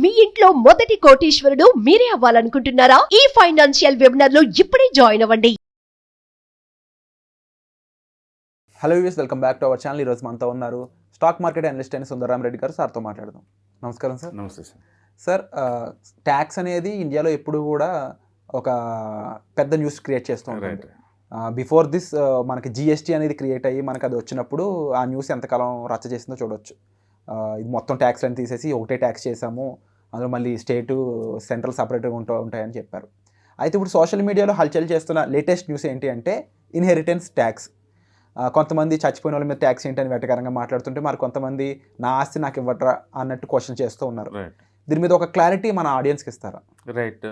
మీ ఇంట్లో మొదటి కోటీశ్వరుడు మీరే అవ్వాలనుకుంటున్నారా? ఈ ఫైనాన్షియల్ వెబినార్ లో ఇప్పుడే జాయిన్ అవ్వండి. Hello viewers, welcome back to our channel. ఈరోజు మనతో ఉన్నారు స్టాక్ మార్కెట్ అనలిస్ట్ అయిన సుందరరామ్ రెడ్డి గారు. సార్తో మాట్లాడదాం. నమస్కారం సార్. నమస్తే సార్. సార్, ట్యాక్స్ అనేది ఇండియాలో ఎప్పుడు కూడా ఒక పెద్ద న్యూస్ క్రియేట్ చేస్తూ ఉంటుంది. బిఫోర్ దిస్ మనకి జిఎస్టీ అనేది క్రియేట్ అయ్యి మనకు అది వచ్చినప్పుడు ఆ న్యూస్ ఎంతకాలం రచ్చ చేసిందో చూడవచ్చు. ఇది మొత్తం ట్యాక్స్ అని తీసేసి ఒకటే ట్యాక్స్ చేసాము, అందులో మళ్ళీ స్టేటు సెంట్రల్ సపరేట్గా ఉంటాయని చెప్పారు. అయితే ఇప్పుడు సోషల్ మీడియాలో హల్చల్ చేస్తున్న లేటెస్ట్ న్యూస్ ఏంటి అంటే ఇన్హెరిటెన్స్ ట్యాక్స్. కొంతమంది చచ్చిపోయిన వాళ్ళ మీద ట్యాక్స్ ఏంటి అని వెటకరంగా మాట్లాడుతుంటే, మరి కొంతమంది నా ఆస్తి నాకు ఇవ్వట్రా అన్నట్టు క్వశ్చన్ చేస్తూ ఉన్నారు. దీని మీద ఒక క్లారిటీ మన ఆడియన్స్కి ఇస్తారా? రైట్.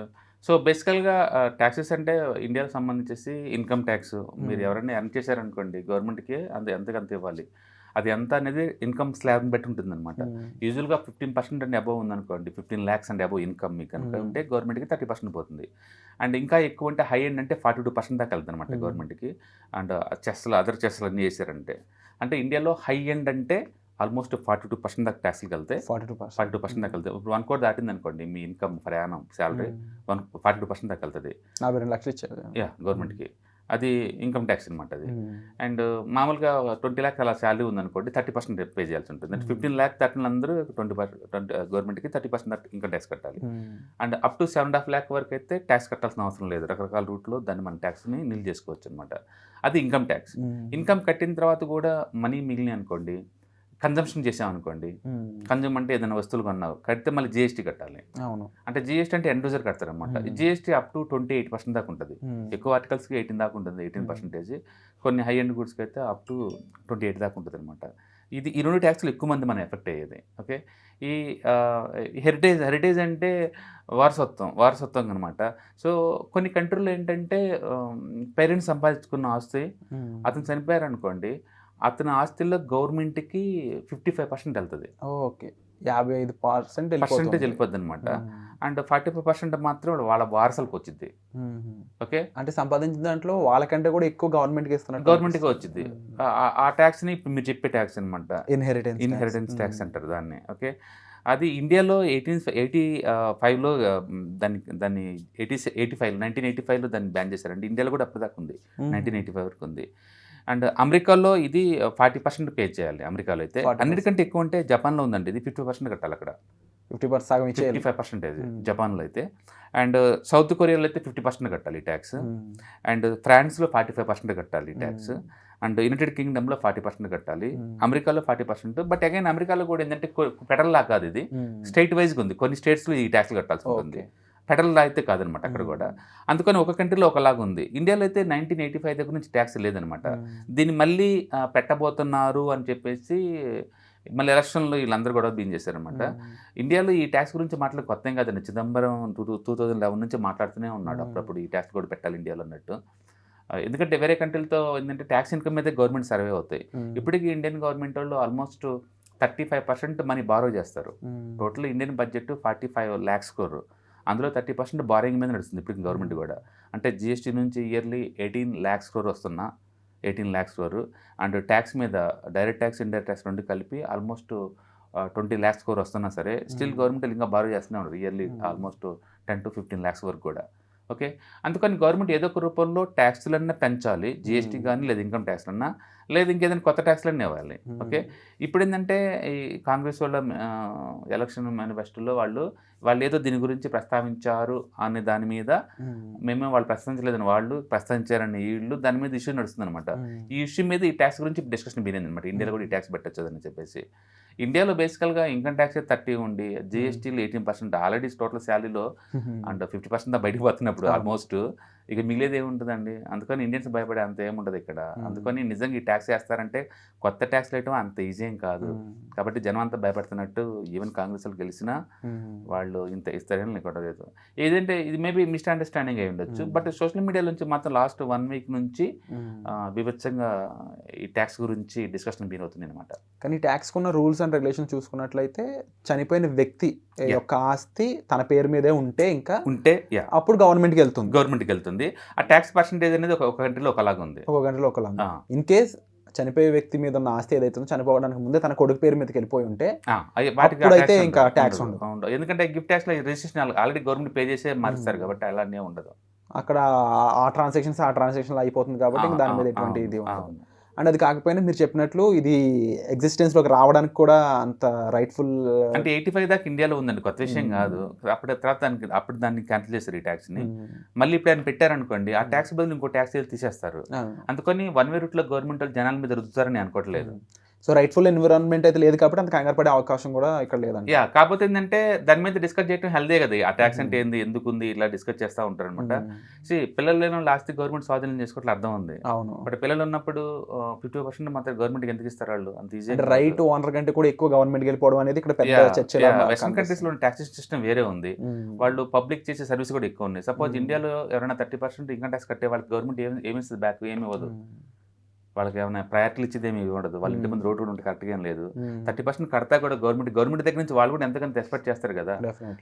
సో బేసికల్గా ట్యాక్సెస్ అంటే ఇండియాకి సంబంధించేసి ఇన్కమ్ ట్యాక్స్. మీరు ఎవరైనా ఎర్న్ చేశారనుకోండి, గవర్నమెంట్కి ఎంతకంత ఇవ్వాలి. అది ఎంత అనేది ఇన్కమ్ స్లాబ్ని బట్టి ఉంటుంది అనమాట. యూజువల్గా 15% అండ్ అబవ్ ఉందనుకోండి, 15 lakhs అండ్ అబవ్ ఇన్కమ్ మీకు కనుక ఉంటే గవర్నమెంట్కి 30% పోతుంది. అండ్ ఇంకా ఎక్కువ అంటే హై ఎండ్ అంటే 42% దాకా వెళ్తుంది అనమాట గవర్నమెంట్కి. అండ్ అదర్ చెస్లు అన్నీ చేశారంటే, అంటే ఇండియాలో హై ఎండ్ అంటే ఆల్మోస్ట్ 42% దాకా ట్యాక్స్కి వెళ్తాయి. 42% దాకా వెళ్తాయి. ఇప్పుడు 1 crore దాటింది అనుకోండి మీ ఇన్కమ్ ఫర్ యానం శాలరీ, 42% దాకా వెళ్తుంది. 42 లక్షలు ఇచ్చారు గవర్నమెంట్కి. అది ఇన్కమ్ ట్యాక్స్ అనమాట అది. అండ్ మామూలుగా 20 lakhs అలా శాలరీ ఉందనుకోండి, 30% పే చేయాల్సి ఉంటుంది. అంటే 15 lakhs దాటిన అందరూ 20% గవర్నమెంట్కి 30% ఇన్కమ్ ట్యాక్స్ కట్టాలి. అండ్ అప్ టు 7.5 lakh వరకు అయితే ట్యాక్స్ కట్టాల్సిన అవసరం లేదు. రకరకాల రూట్లో దాన్ని మన ట్యాక్స్ని నిల్ చేసుకోవచ్చు అనమాట. అది ఇన్కమ్ ట్యాక్స్. ఇన్కమ్ కట్టిన తర్వాత కూడా మనీ మిగిలిన అనుకోండి, కన్జంప్షన్ చేసామనుకోండి, కన్జ్యూమ్ అంటే ఏదైనా వస్తువులు కొన్నావు, కడితే మళ్ళీ జిఎస్టీ కట్టాలి. అవును. అంటే జిఎస్టీ అంటే ఎండ్ యూజర్ కడతారనమాట. జిఎస్టీ అప్ టు 28% దాకా ఉంటుంది. ఎక్కువ ఆర్టికల్స్కి 18 దాకా ఉంటుంది, 18%. కొన్ని హై ఎండ్ గుడ్స్కి అయితే అప్ టు 28 దాకా ఉంటుంది అనమాట. ఈ రెండు ట్యాక్స్లు ఎక్కువ మంది మనం ఎఫెక్ట్ అయ్యేది. ఓకే. ఈ హెరిటేజ్ అంటే వారసత్వం అనమాట. సో కొన్ని కంట్రీలో ఏంటంటే పేరెంట్స్ సంపాదించుకున్న ఆస్తి, అతను చనిపోయారు అనుకోండి, అతని ఆస్తిలో గవర్నమెంట్కి 55% వెళ్తుంది. ఓకే. 55% వెళ్ళిపోద్ది అనమాట. అండ్ 45% మాత్రం వాళ్ళ వారసులకు వచ్చింది. ఓకే. అంటే సంపాదించిన దాంట్లో వాళ్ళకంటే కూడా ఎక్కువ గవర్నమెంట్కి ఇస్తున్నారు. గవర్నమెంట్కి వచ్చింది. ఆ ట్యాక్స్ని ఇప్పుడు మీరు చెప్పే ట్యాక్స్ అనమాట, ఇన్హెరిటెన్స్ ట్యాక్స్ అంటారు దాన్ని. ఓకే. అది ఇండియాలో 1885లో దాన్ని 1985లో దాన్ని బ్యాన్ చేశారండి. ఇండియాలో కూడా అప్పటిదాకా ఉంది, 1985 వరకు ఉంది. అండ్ అమెరికాలో ఇది 40% పే చేయాలి. అమెరికాలో అయితే అన్నిటికంటే ఎక్కువ అంటే జపాన్లో ఉందండి, ఇది 50% కట్టాలి అక్కడ. 55% జపాన్లో అయితే. అండ్ సౌత్ కొరియాలో అయితే 50% కట్టాలి ఈ ట్యాక్స్. అండ్ ఫ్రాన్స్లో 45% కట్టాలి ఈ ట్యాక్స్. అండ్ యునైటెడ్ కింగ్డమ్లో 40% కట్టాలి. అమెరికాలో 40%. బట్ అగైన్ అమెరికాలో కూడా ఏంటంటే ఫెడరల్ లా కాదు, ఇది స్టేట్ వైజ్గా ఉంది. కొన్ని స్టేట్స్లో ఈ ట్యాక్స్లు కట్టాల్సి ఉంటుంది, ఫెడరల్ లా అయితే కాదనమాట అక్కడ కూడా. అందుకని ఒక కంట్రీలో ఒకలాగా ఉంది. ఇండియాలో అయితే 1985 దగ్గర నుంచి ట్యాక్స్ లేదనమాట. దీన్ని మళ్ళీ పెట్టబోతున్నారు అని చెప్పేసి మళ్ళీ ఎలక్షన్లో వీళ్ళందరూ కూడా బీన్ చేశారనమాట. ఇండియాలో ఈ ట్యాక్స్ గురించి మాట్లాడి కొత్త ఏం కాదండి. చిదంబరం 2011 నుంచి మాట్లాడుతూనే ఉన్నాడు అప్పుడప్పుడు ఈ ట్యాక్స్ కూడా పెట్టాలి ఇండియాలో అన్నట్టు. ఎందుకంటే వేరే కంట్రీలతో ఏంటంటే ట్యాక్స్ ఇన్కమ్ మీద గవర్నమెంట్ సర్వే అవుతాయి. ఇప్పటికీ ఇండియన్ గవర్నమెంట్ వాళ్ళు ఆల్మోస్ట్ 35% మనీ బారో చేస్తారు. Total Indian budget 45 lakhs crore. అందులో 30% బారోయింగ్ మీద నడుస్తుంది ఇప్పుడు గవర్నమెంట్ కూడా. అంటే జిఎస్టీ నుంచి ఇయర్లీ 18 lakhs crore వస్తున్నా, 18 lakhs crore. అండ్ ట్యాక్స్ మీద డైరెక్ట్ ట్యాక్స్, ఇండైరెక్ట్ ట్యాక్స్ రెండు కలిపి ఆల్మోస్ట్ 20 lakhs crore వస్తున్నా సరే స్టిల్ గవర్నమెంట్ ఇంకా బారో చేస్తూనే ఉన్నారు ఇయర్లీ ఆల్మోస్ట్ 10 to 15 lakhs వరకు కూడా. ఓకే. అందుకని గవర్నమెంట్ ఏదో ఒక రూపంలో ట్యాక్స్లన్నా పెంచాలి, జిఎస్టీ కానీ లేదా ఇన్కమ్ ట్యాక్స్లన్నా, లేదా ఇంకేదైనా కొత్త ట్యాక్స్లన్నీ ఇవ్వాలి. ఓకే. ఇప్పుడు ఏంటంటే ఈ కాంగ్రెస్ వాళ్ళ ఎలక్షన్ మేనిఫెస్టోలో వాళ్ళు ఏదో దీని గురించి ప్రస్తావించారు అనే దాని మీద, వాళ్ళు ప్రస్తావించలేదని వాళ్ళు ప్రస్తావించారని వీళ్ళు, దాని మీద ఇష్యూ నడుస్తుంది అనమాట. ఈ ఇష్యూ మీద ఈ ట్యాక్స్ గురించి డిస్కషన్ బిగింది అనమాట. ఇండియాలో కూడా ఈ ట్యాక్స్ పెట్టచ్చు అని చెప్పేసి. ఇండియాలో బేసికల్గా ఇన్కమ్ ట్యాక్స్ 30 ఉండి జిఎస్టీలో 18%. ఆల్రెడీ టోటల్ శాలరీలో అండ్ 50% బయటకు పోతున్నప్పుడు ఆల్మోస్ట్ ఇక మిగిలేది ఏముంటుందండి. అందుకని ఇండియన్స్ భయపడే అంత ఏముంటుంది ఇక్కడ. అందుకని నిజంగా ఈ ట్యాక్స్ వేస్తారంటే కొత్త ట్యాక్స్ వేయటం అంత ఈజీ ఏం కాదు. కాబట్టి జనం అంతా భయపడుతున్నట్టు ఈవెన్ కాంగ్రెస్ వాళ్ళు గెలిచినా వాళ్ళు ఇంత ఇస్తారని లేదు. ఏదంటే ఇది మేబీ మిస్అండర్స్టాండింగ్ అయి ఉండొచ్చు. బట్ సోషల్ మీడియా నుంచి మాత్రం లాస్ట్ 1 week నుంచి వివచ్చంగా ఈ ట్యాక్స్ గురించి డిస్కషన్ బీన్ అవుతుంది అనమాట. కానీ ట్యాక్స్ కున్న రూల్స్ అండ్ రెగ్యులేషన్ చూసుకున్నట్లయితే చనిపోయిన వ్యక్తి యొక్క ఆస్తి తన పేరు మీదే ఉంటే అప్పుడు గవర్నమెంట్కి వెళ్తుంది. ఆ ట్యాక్స్ పర్సెంటేజ్ అనేది ఒక కంట్రీలో ఒకలాగా ఉంది, ఒక కంట్రీలో ఒకలాగా. ఇన్ కేస్ చనిపోయే వ్యక్తి మీద ఉన్న ఆస్తి ఏదైతే ఉందో చనిపోవడానికి ముందే తన కొడుకు పేరు మీదకి వెళ్ళిపోయి ఉంటే వాటికి అప్పుడైతే ఇంకా ట్యాక్స్ ఉండదు. ఎందుకంటే గిఫ్ట్ ట్యాక్స్ లో రిజిస్ట్రేషన్ ఆల్రెడీ గవర్నమెంట్ పే చేసే మారుస్తారు కాబట్టి అలానే ఉండదు. అక్కడ ఆ ట్రాన్సాక్షన్ అయిపోతుంది కాబట్టి ఇంకా దాని మీద ఎటువంటి ఇది ఉండదు. అండ్ అది కాకపోయినా మీరు చెప్పినట్లు ఇది ఎగ్జిస్టెన్స్ లోకి రావడానికి కూడా అంత రైట్ఫుల్ అంటే 85 దాకా ఇండియాలో ఉందండి, కొత్త విషయం కాదు. అప్పుడు తర్వాత అప్పుడు దాన్ని క్యాన్సిల్ చేశారు ఈ ట్యాక్స్ ని. మళ్ళీ ఇప్పుడు ఆయన పెట్టారనుకోండి, ఆ ట్యాక్స్ బదులు ఇంకో ట్యాక్స్ తీసేస్తారు. అందుకని వన్ వే రూట్ లో గవర్నమెంట్ జనాల మీద రుద్దుతారని అనుకోవట్లేదు. సో రైట్ఫుల్ ఎన్విరాన్మెంట్ అయితే లేదు కాబట్టి అంత కంగారు పడే అవకాశం కూడా ఇక్కడ లేదండి. కాకపోతే ఏంటంటే దాని మీద డిస్కస్ చేయడం హెల్దే కదా, ఆ ట్యాక్స్ అంటే ఏంది, ఎందుకు ఉంది, ఇట్లా డిస్కస్ చేస్తూ ఉంటారు అనమాట. పిల్లలు లేని లాస్ట్ గవర్నమెంట్ స్వాధీనం చేసుకోవట్లే అర్థం ఉంది. అవును, బట్ పిల్లలు ఉన్నప్పుడు 50% మాత్రం గవర్నమెంట్ ఎందుకు ఇస్తారు వాళ్ళు? అంత ఈజీ రైట్ ఓనర్ కంటే కూడా ఎక్కువ గవర్నమెంట్ వెళ్ళిపోవడం అనేది ఇక్కడ పెద్ద చర్చ. వెస్టర్న్ కంట్రీస్ లో ట్యాక్స్ సిస్టమ్ వేరే ఉంది, వాళ్ళు పబ్లిక్ చేసే సర్వీస్ కూడా ఎక్కువ ఉంది. సపోజ్ ఇండియాలో ఎవరైనా 30% ఇన్కమ్ ట్యాక్స్ కట్టే వాళ్ళకి గవర్నమెంట్ ఏమి ఇస్తుంది బ్యాక్? ఏమి ఇవ్వదు. వాళ్ళకి ఏమైనా ప్రయారిటీలు ఇచ్చేది ఏమి ఇవ్వడదు. వాళ్ళ ఇంటి ముందు రోడ్డు కూడా ఉంటే కరెక్ట్గా ఏం లేదు. 30% కడతా కూడా గవర్నమెంట్ దగ్గర నుంచి వాళ్ళు కూడా ఎంతకంత ఎక్స్పెక్ట్ చేస్తారు కదా.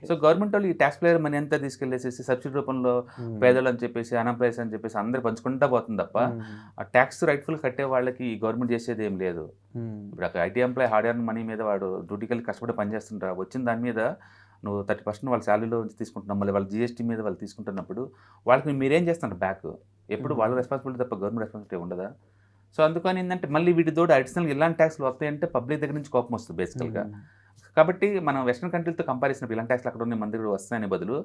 సో గవర్నమెంట్ వాళ్ళు ఈ ట్యాక్స్ ప్లేయర్ మనీ ఎంత తీసుకెళ్లేసేసి సబ్సిడీ రూపంలో పేదలు అని చెప్పేసి, అన్ఎంప్లాయ్స్ అని చెప్పేసి అందరు పంచుకుంటా పోతుంది తప్ప ఆ ట్యాక్స్ రైట్ఫుల్ కట్టే వాళ్ళకి ఈ గవర్నమెంట్ చేసేది ఏం లేదు. ఇప్పుడు ఒక IT employee hard earn money మీద వాడు డ్యూటీకి వెళ్ళి కష్టపడి పనిచేస్తుంటా, వచ్చిన దాని మీద నువ్వు 30% వాళ్ళ శాలరీలో తీసుకుంటున్నాం, మళ్ళీ వాళ్ళ జీఎస్టీ మీద వాళ్ళు తీసుకుంటున్నప్పుడు వాళ్ళకి మీరేం చేస్తున్నారు బ్యాక్? ఎప్పుడు వాళ్ళ రెస్పాన్సిబిలిటీ తప్ప గవర్నమెంట్ రెస్పాన్సిబిలిటీ ఉండదా? సో అందుకని ఏంటంటే మళ్ళీ వీటి తోడు అడిషనల్ ఇలాంటి ట్యాక్స్లు వస్తాయంటే పబ్లిక్ దగ్గర నుంచి కోపం వస్తుంది బేసికల్గా. కాబట్టి మనం వెస్ట్రన్ కంట్రీలతో కంపేర్ చేసినప్పుడు ఇలాంటి ట్యాక్స్లు అక్కడ ఉన్న మన దగ్గర వస్తాయనే బదులు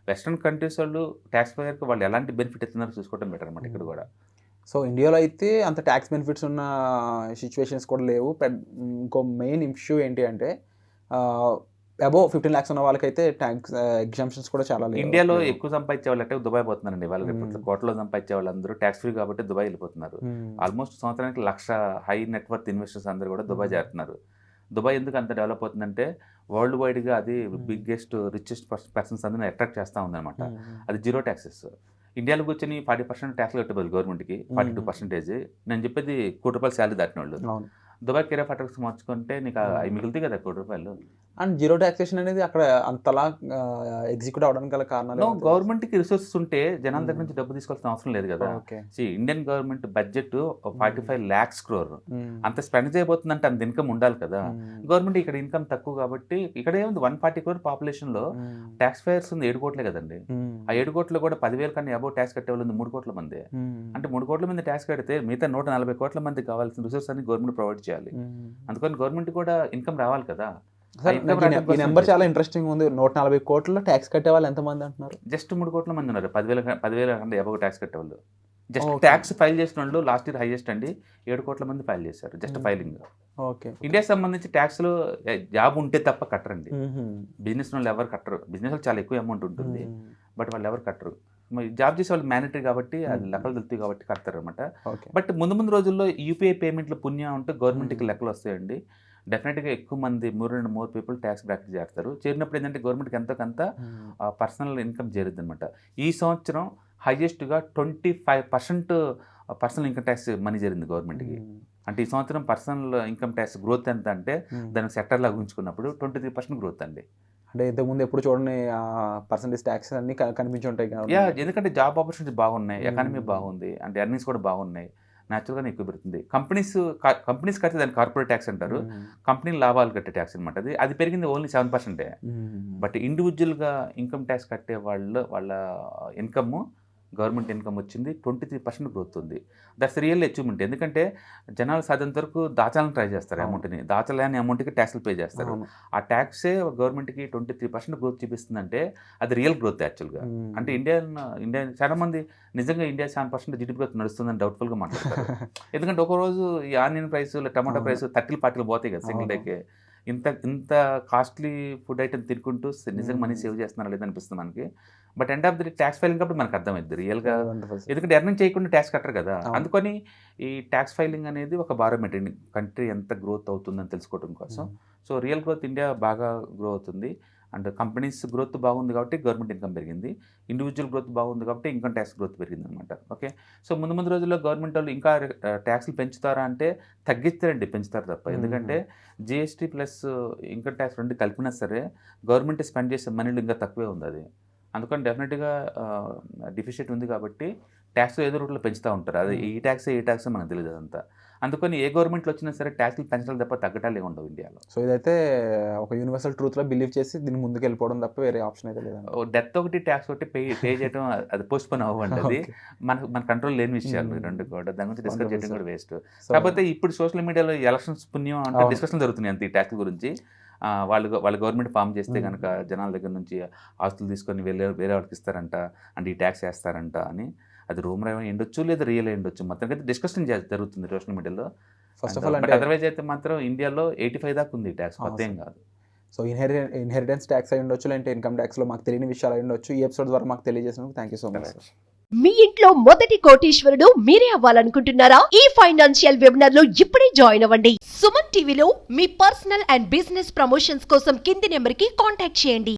వెస్ట్రన్ కంట్రీస్ వాళ్ళు ట్యాక్స్ పేయర్కి వాళ్ళు ఎలాంటి బెనిఫిట్ ఇస్తున్నారో చూసుకోవడం బెటర్ అనమాట ఇక్కడ కూడా. సో ఇండియాలో అయితే అంత ట్యాక్స్ బెనిఫిట్స్ ఉన్న సిచ్యువేషన్స్ కూడా లేవు. ఇంకో మెయిన్ ఇష్యూ ఏంటి అంటే అబోవ్ 15 lakhs ఉన్న వాళ్ళకైతే ట్యాక్స్ ఎగ్జామ్షన్స్ కూడా చాలా లేవు. ఇండియాలో ఎక్కువ సంపాదించే వాళ్ళు అంటే దుబాయ్ పోతున్నారండి. వాళ్ళు రేపు కోట్లలో సంపాదించే వాళ్ళందరూ ట్యాక్స్ ఫ్రీ కాబట్టి దుబాయ్ వెళ్ళిపోతున్నారు. ఆల్మోస్ట్ సంవత్సరానికి 1,00,000 హై నెట్వర్త్ ఇన్వెస్టర్స్ అందరూ కూడా దుబాయ్ చేరుతున్నారు. దుబాయ్ ఎందుకు అంత డెవలప్ అవుతుందంటే వరల్డ్ వైడ్గా అది బిగ్గెస్ట్ రిచెస్ట్ పర్సన్స్ అందరినీ అట్రాక్ట్ చేస్తూ ఉందన్నమాట. అది జీరో ట్యాక్సెస్. ఇండియాలో కూర్చొని 40% ట్యాక్స్లు కట్టబోదు గవర్నమెంట్కి, 42%. నేను చెప్పేది ₹1,00,00,000 శాలరీ దాటిన వాళ్ళు. దుబాయ్ కిరా ఫాటర్స్ మార్చుకుంటే నీకు అవి మిగులుతాయి కదా ₹1,00,00,000. అండ్ జీరో ట్యాక్సేషన్ అనేది అక్కడ అంతలా ఎగ్జిక్యూట్ అవడానికి గల కారణాలు గవర్నమెంట్కి రిసోర్సెస్ ఉంటే జనాల దగ్గర నుంచి డబ్బు తీసుకోవాల్సిన అవసరం లేదు కదా. Indian government budget 45 lakhs crore అంత స్పెండ్ చేయబోతుందంటే అంత ఇన్కమ్ ఉండాలి కదా. గవర్నమెంట్ ఇక్కడ ఇన్కమ్ తక్కువ కాబట్టి ఇక్కడ ఏముంది 140 crore పాపులేషన్ లో ట్యాక్స్ పేయర్స్ ఉంది 7 కోట్లే కదండి. ఆ 7 కోట్లు కూడా 10,000 కన్నా అబౌవ్ ట్యాక్స్ కట్టే వాళ్ళు 3 కోట్ల మంది. అంటే 3 కోట్ల మంది ట్యాక్స్ కడితే మిగతా 140 కోట్ల మంది కావాల్సిన రిసోర్స్ అన్ని గవర్నమెంట్ ప్రొవైడ్ చేయాలి. అందుకని గవర్నమెంట్ కూడా ఇన్కమ్ రావాలి కదా. ఈ నెంబర్ చాలా ఇంట్రెస్టింగ్ ఉంది. 140 కోట్ల ట్యాక్స్ కట్టే వాళ్ళు ఎంతమంది అంటున్నారు? జస్ట్ 3 కోట్ల మంది ఉన్నారు. 10,000 కంటే అబౌవ్ ట్యాక్స్ కట్టేవాళ్ళు. జస్ట్ ట్యాక్స్ ఫైల్ చేసిన వాళ్ళు లాస్ట్ ఇయర్ హైయెస్ట్ అండి 7 కోట్ల మంది ఫైల్ చేశారు జస్ట్ ఫైలింగ్. ఇండియాకి సంబంధించి ట్యాక్స్లు జాబ్ ఉంటే తప్ప కట్టరండి. బిజినెస్ వాళ్ళు ఎవరు కట్టరు. బిజినెస్ వాళ్ళు చాలా ఎక్కువ అమౌంట్ ఉంటుంది, బట్ వాళ్ళు ఎవరు కట్టరు. జాబ్ చేసే వాళ్ళు మ్యాండేటరీ కాబట్టి అది లెక్కలు తెలుస్తాయి కాబట్టి కడతారు అనమాట. బట్ ముందు రోజుల్లో యూపీఐ పేమెంట్లు పుణ్యం ఉంటే గవర్నమెంట్కి లెక్కలు వస్తాయండి. డెఫినెట్గా ఎక్కువ మంది మోర్ పీపుల్ ట్యాక్స్ బ్రాకెట్ చేస్తారు. చేరినప్పుడు ఏంటంటే గవర్నమెంట్కి ఎంతో కొంత పర్సనల్ ఇన్కమ్ చేరుద్ది అనమాట. ఈ సంవత్సరం హైయెస్ట్గా 25% పర్సనల్ ఇన్కమ్ ట్యాక్స్ మనీ జరిగింది గవర్నమెంట్కి. అంటే ఈ సంవత్సరం పర్సనల్ ఇన్కమ్ ట్యాక్స్ గ్రోత్ ఎంత అంటే దానికి సెక్టర్ లాగా ఉంచుకున్నప్పుడు 23% గ్రోత్ అండి. అంటే ఇంతకుముందు ఎప్పుడు చూడండి పర్సెంటేజ్ ట్యాక్స్ అన్ని కనిపించి ఉంటాయి కదా. ఎందుకంటే జాబ్ ఆపర్చునిటీ బాగున్నాయి, ఎకానమీ బాగుంది, అంటే ఎర్నింగ్స్ కూడా బాగున్నాయి, న్యాచురల్గానే ఎక్కువ పెరుగుతుంది. కంపెనీస్ కడితే దాన్ని కార్పొరేట్ ట్యాక్స్ అంటారు. కంపెనీ లాభాలు కట్టే ట్యాక్స్ అనమాట. అది పెరిగింది ఓన్లీ 7%. బట్ ఇండివిజువల్గా ఇన్కమ్ ట్యాక్స్ కట్టే వాళ్ళ ఇన్కమ్ గవర్నమెంట్ ఇన్కమ్ వచ్చింది 23% గ్రోత్ ఉంది. That's real achievement. ఎందుకంటే జనాలు సాధ్యంత వరకు దాచాలని ట్రై చేస్తారు అమౌంట్ని, దాచలేని అమౌంట్కి ట్యాక్స్లు పే చేస్తారు. ఆ ట్యాక్సే గవర్నమెంట్కి 23% గ్రోత్ చూపిస్తుందంటే అది రియల్ గ్రోత్ యాక్చువల్గా. అంటే ఇండియా చాలా మంది నిజంగా ఇండియా 7% జీడీపీ గ్రోత్ నడుస్తుందని డౌట్ఫుల్గా మాట్లాడతారు. ఎందుకంటే ఒకరోజు ఈ ఆనియన్ ప్రైస్ టమాటో ప్రైస్ 30-40 పోతాయి కదా సింగిల్ డేకే. ఇంత కాస్ట్లీ ఫుడ్ ఐటమ్ తినుకుంటూ నిజంగా మనీ సేవ్ చేస్తున్నారా లేదనిపిస్తుంది మనకి. But end of the tax filing కాబట్టి మనకు అర్థమైంది రియల్గా. ఎందుకంటే ఎర్నింగ్ చేయకుండా ట్యాక్స్ కట్టరు కదా. అందుకని ఈ ట్యాక్స్ ఫైలింగ్ అనేది ఒక బారోమీటర్, కంట్రీ ఎంత గ్రోత్ అవుతుందని తెలుసుకోవడం కోసం. సో రియల్ గ్రోత్ ఇండియా బాగా గ్రో అవుతుంది. అండ్ కంపెనీస్ గ్రోత్ బాగుంది కాబట్టి గవర్నమెంట్ ఇన్కమ్ పెరిగింది. ఇండివిజువల్ గ్రోత్ బాగుంది కాబట్టి ఇన్కమ్ ట్యాక్స్ గ్రోత్ పెరిగింది అనమాట. ఓకే, సో ముందు రోజుల్లో గవర్నమెంట్ వాళ్ళు ఇంకా ట్యాక్స్లు పెంచుతారా అంటే తగ్గిస్తారండి, పెంచుతారు తప్ప. ఎందుకంటే జిఎస్టీ ప్లస్ ఇన్కమ్ ట్యాక్స్ రెండు కలిపినా సరే గవర్నమెంట్ స్పెండ్ చేసే మనీలు ఇంకా తక్కువే ఉంది అది. అందుకని డెఫినెట్గా డిఫిషిట్ ఉంది కాబట్టి ట్యాక్స్ ఏదో రూట్లో పెంచుతూ ఉంటారు. అది ఈ ట్యాక్స్ మనకు తెలియదు అదంతా. అందుకని ఏ గవర్నమెంట్లో వచ్చినా సరే ట్యాక్స్లు పెంచడం తప్ప తగ్గటాలే ఉండవు ఇండియాలో. సో ఇదైతే ఒక యూనివర్సల్ ట్రూత్లో బిలీవ్ చేసి దీన్ని ముందుకు వెళ్ళిపోవడం తప్ప వేరే ఆప్షన్ అయితే లేదండి. డెత్ ఒకటి ట్యాక్స్ ఒకటి పే చేయడం అది పోస్ట్పోన్ అవ్వండి. అది మన కంట్రోల్ లేని విషయాలు రెండు కూడా, దాని గురించి డిస్కస్ చేయడం కూడా వేస్ట్. కాకపోతే ఇప్పుడు సోషల్ మీడియాలో ఎలక్షన్స్ పుణ్యం అంటే డిస్కషన్ జరుగుతున్నాయి అంతే ఈ ట్యాక్స్ గురించి. వాళ్ళ గవర్నమెంట్ ఫామ్ చేస్తే కనుక జనాల దగ్గర నుంచి ఆస్తులు తీసుకొని వేరే వాళ్ళకి ఇస్తారంట, అంటే ఈ ట్యాక్స్ వేస్తారంట అని. అది రూమర్ ఏమైనా ఉండొచ్చు లేదా రియల్ ఉండొచ్చు, మొత్తం అయితే డిస్కషన్ జరుగుతుంది సోషల్ మీడియాలో. ఫస్ట్ ఆఫ్ ఆల్ అంటే అదర్వైజ్ అయితే మాత్రం ఇండియాలో 85 దాకా ఉంది ట్యాక్స్, కొత్త ఏం కాదు. సో ఇన్హెరిటెన్స్ ట్యాక్స్ అయి ఉండొచ్చు, లేదంటే ఇన్కమ్ ట్యాక్స్లో మాకు తెలియని విషయాలు అయి ఉండొచ్చు. ఈ ఎపిసోడ్ ద్వారా మాకు తెలియజేసినందుకు థ్యాంక్ యూ సో మచ్. మీ ఇంట్లో మొదటి కోటీశ్వరుడు మీరే అవ్వాలనుకుంటున్నారా? ఈ ఫైనాన్షియల్ వెబినార్ లో ఇప్పుడే జాయిన్ అవ్వండి. సుమన్ టీవీలో మీ పర్సనల్ అండ్ బిజినెస్ ప్రమోషన్స్ కోసం కింది నెంబర్ కి కాంటాక్ట్ చేయండి.